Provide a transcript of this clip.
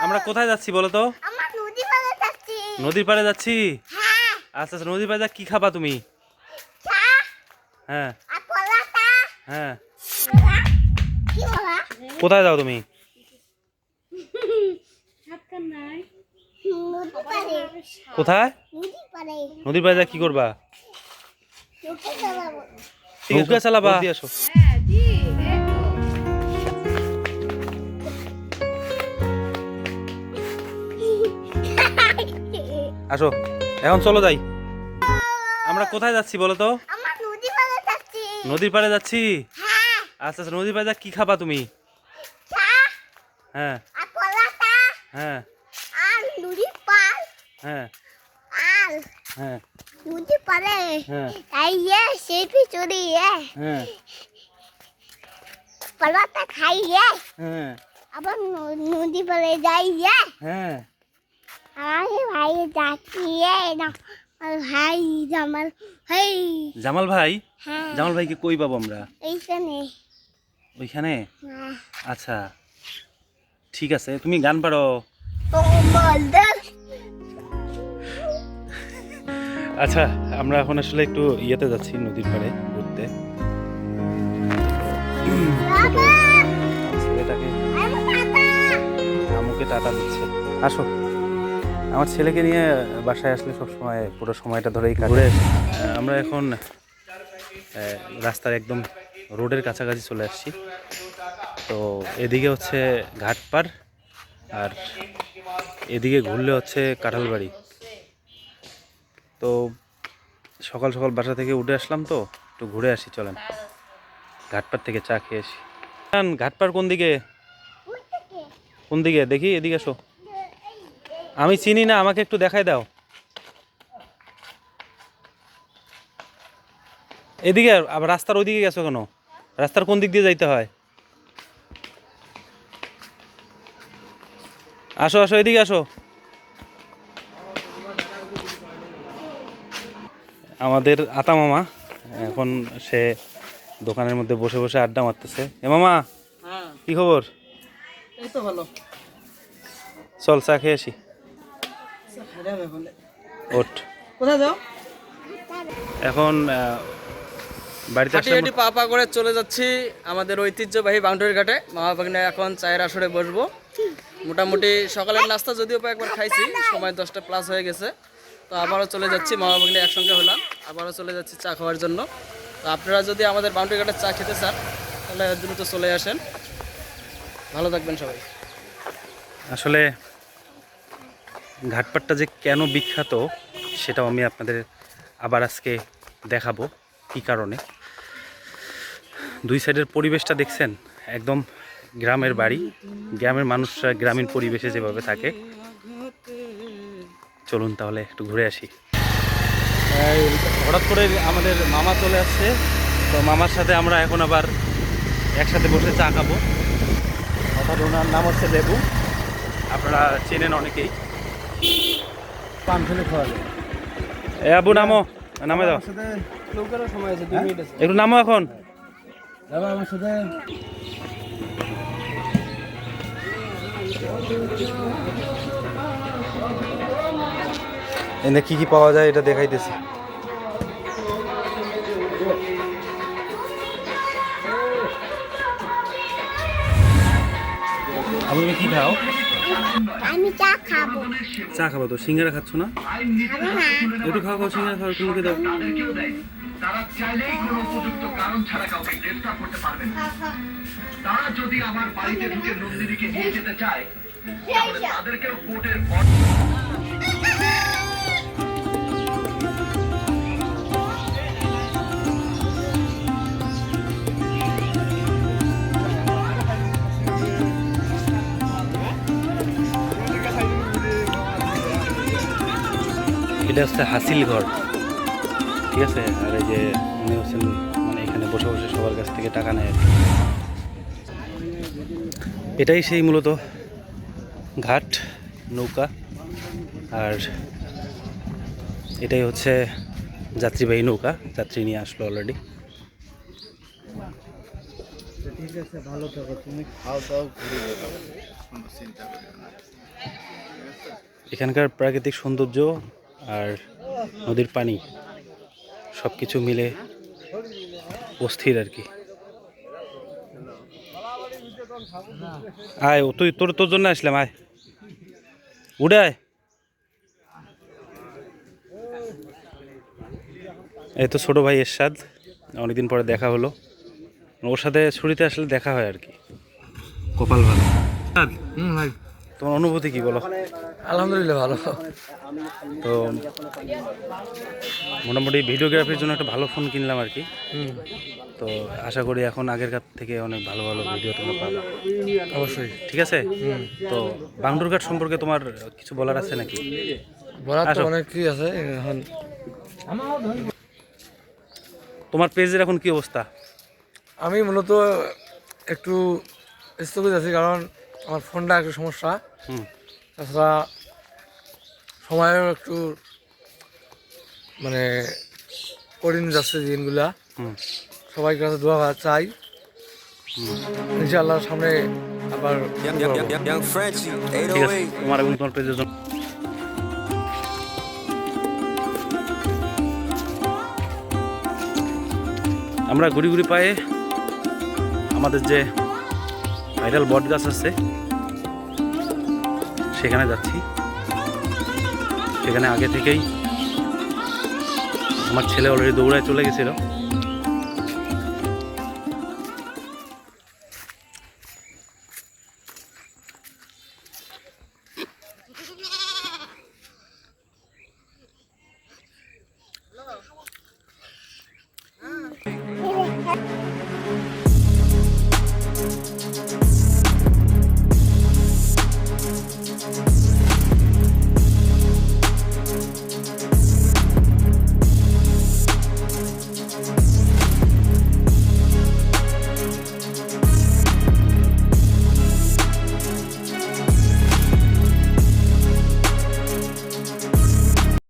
আমরা কোথায় যাচ্ছি বলো তো? আমরা নদী পাড়ে যাচ্ছি। নদীর পাড়ে যাচ্ছি। হ্যাঁ। আচ্ছা আচ্ছা, নদীর পাড়ে যা কি খাবা তুমি? চা হ্যাঁ আর পরোটা। হ্যাঁ। বলা? কি বলা? কোথায় যাও তুমি? নদী পাড়ে। কোথায়? নদী পাড়ে। নদীর পাড়ে যা কি করবা? নৌকা চালাবো। নৌকা চালাবা? দিয়ে আসো। আসো, এখন চলো যাই। আমরা কোথায় যাচ্ছি বলো তো? আমরা নদী পাড়ে যাচ্ছি। নদীর পাড়ে যাচ্ছি। হ্যাঁ। আচ্ছা আচ্ছা, নদীর পাড়ে যা কি খাবা তুমি? চা হ্যাঁ আর পরোটা হ্যাঁ আর নদী পাড় হ্যাঁ আর হ্যাঁ নদী পাড়ে হ্যাঁ তাই সেলফি চড়ি হ্যাঁ পরোটা খাই হ্যাঁ আবার নদী পাড়ে যাই হ্যাঁ। আমার ভাই যাচ্ছি না আর ভাই জামাল ভাই। জামাল ভাই? হ্যাঁ জামাল ভাইকে কই পাবো আমরা? এইখানে। ওইখানে? হ্যাঁ। আচ্ছা ঠিক আছে, তুমি গান পারো? আচ্ছা, আমরা এখন আসলে একটু ইয়েতে যাচ্ছি, নদীর পাড়ে ঘুরতে। ছেলেটাকে আম্মুকে টাটা দিচ্ছে। আসো, আমার ছেলেকে নিয়ে বাসায় আসলে সবসময় পুরো সময়টা ধরেই ঘুরে আমরা এখন রাস্তার একদম রোডের কাছাকাছি চলে আসছি। তো এদিকে হচ্ছে ঘাটপাড় আর এদিকে ঘুরলে হচ্ছে কাঁঠালবাড়ি। তো সকাল সকাল বাসা থেকে উঠে আসলাম, তো একটু ঘুরে আসি, চলেন ঘাটপাড় থেকে চা খেয়ে আসি। ঘাটপাড় কোন দিকে? কোন দিকে দেখি? এদিকে আসো, আমি চিনি না, আমাকে একটু দেখাই দাও। এদিকে আবার রাস্তার ওইদিকে গেছো কেন? রাস্তার কোন দিক দিয়ে যাইতে হয়? আসো আসো, এদিকে আসো। আমাদের আতা মামা এখন সে দোকানের মধ্যে বসে বসে আড্ডা মারতেছে। এ মামা, কি খবর? এই তো ভালো। চল চা খেয়ে আসি। ওঠ। কোথায় যাও? এখন বাড়িতে হাঁটি হাঁটি পা পা করে চলে যাচ্ছি আমাদের ঐতিহ্যবাহী বাউন্ডারি ঘাটে। মামা ভাগ্নে এখন চায়ের আসরে বসবো। মোটামুটি সকালের নাস্তা যদিও বা একবার খাইছি, সময় 10টা প্লাস হয়ে গেছে। তো আবারও চলে যাচ্ছি, মামা ভাগ্নে একসঙ্গে হলাম, আবারও চলে যাচ্ছি চা খাওয়ার জন্য। তো আপনারা যদি আমাদের বাউন্ডারি ঘাটের চা খেতে চান তাহলে দ্রুত চলে আসেন। ভালো থাকবেন সবাই। আসলে ঘাটপাড়টা যে কেন বিখ্যাত সেটাও আমি আপনাদের আবার আজকে দেখাবো কী কারণে। দুই সাইডের পরিবেশটা দেখছেন, একদম গ্রামের বাড়ি, গ্রামের মানুষরা গ্রামীণ পরিবেশে যেভাবে থাকে। চলুন তাহলে একটু ঘুরে আসি। হঠাৎ করে আমাদের মামা চলে আসছে, তো মামার সাথে আমরা এখন আবার একসাথে বসে চা খাবো। অর্থাৎ ওনার নাম হচ্ছে লেবু, আপনারা চেনেন অনেকেই। পান ফেলে খাওয়া যায়। এ আবু নামো, নামে দাও, নৌকারও সময় আছে, 2 মিনিট আছে। একটু নামো এখন। যাবা আমার সাথে? এনে কি কি পাওয়া যায় এটা দেখাইতেছি। আপনি কি খাও? আমি চা খাবো। চা খাবো তো, সিঙ্গারা খাচ্ছ না? খাবো না। একটু খাও খাও, সিঙ্গারা খাও, তোমাকে দাও। তারা চাইলেই কোনো উপযুক্ত কারণ ছাড়া কাউকে গ্রেফতার করতে পারবে না। তারা যদি আমার বাড়িতে ঢুকে নন্দিনীকে নিয়ে যেতে চায় তাহলে তাদেরকেও কোর্টের এটা হচ্ছে হাসিল ঘর, ঠিক আছে। আর এই যে উনি হচ্ছেন, মানে এখানে বসে বসে সবার কাছ থেকে টাকা নেয়। এটাই সেই মূলত ঘাট, নৌকা, আর এটাই হচ্ছে যাত্রীবাহী নৌকা, যাত্রী নিয়ে আসলো অলরেডি। ঠিক আছে, ভালো থাকো, তুমি খাও দাও, ঘুরে বেড়াও, কোনো চিন্তা করিও না। এখানকার প্রাকৃতিক সৌন্দর্য আর নদীর পানি সব কিছু মিলে অস্থির আর কি। আয় তুই তোর তোর জন্য আসলাম, আয় উঠে আয়। এই তো ছোট ভাই এরশাদ, অনেকদিন পরে দেখা হলো, ওর সাথে ছুটিতে আসলে দেখা হয় আর কি। কপাল ভালো। ভাই তোমার অনুভূতি কি বলো? আলহামদুলিল্লাহ ভালো। তো মোটামুটি ভিডিওগ্রাফির জন্য একটা ভালো ফোন কিনলাম আর কি। তো আশা করি এখন আগের কাছ থেকে অনেক ভালো ভালো ভিডিও তোমরা পাবে। অবশ্যই। ঠিক আছে। তো বাংডুরঘাট সম্পর্কে তোমার কিছু বলার আছে নাকি? বলার তো আসো। অনেক কি আছে এখন। তোমার পেজের এখন কি অবস্থা? আমি মূলত একটু স্থগিত আছি, কারণ আমার ফোনটা একটু সমস্যা। হুম। তাছাড়া সময়ের একটু মানে কঠিন যাচ্ছে দিনগুলা। হুম। সবাইকে কাছে দোয়া চাই, ইনশাআল্লাহ সামনে আবার ঠিক আছে, তোমার এবং তোমার পেজের জন্য আমরা ঘুরি ঘুরি পায়ে আমাদের যে ভাইরাল বট গাছ আছে সেখানে যাচ্ছি। সেখানে আগে থেকেই আমার ছেলে অলরেডি দৌড়ায় চলে গেছিল।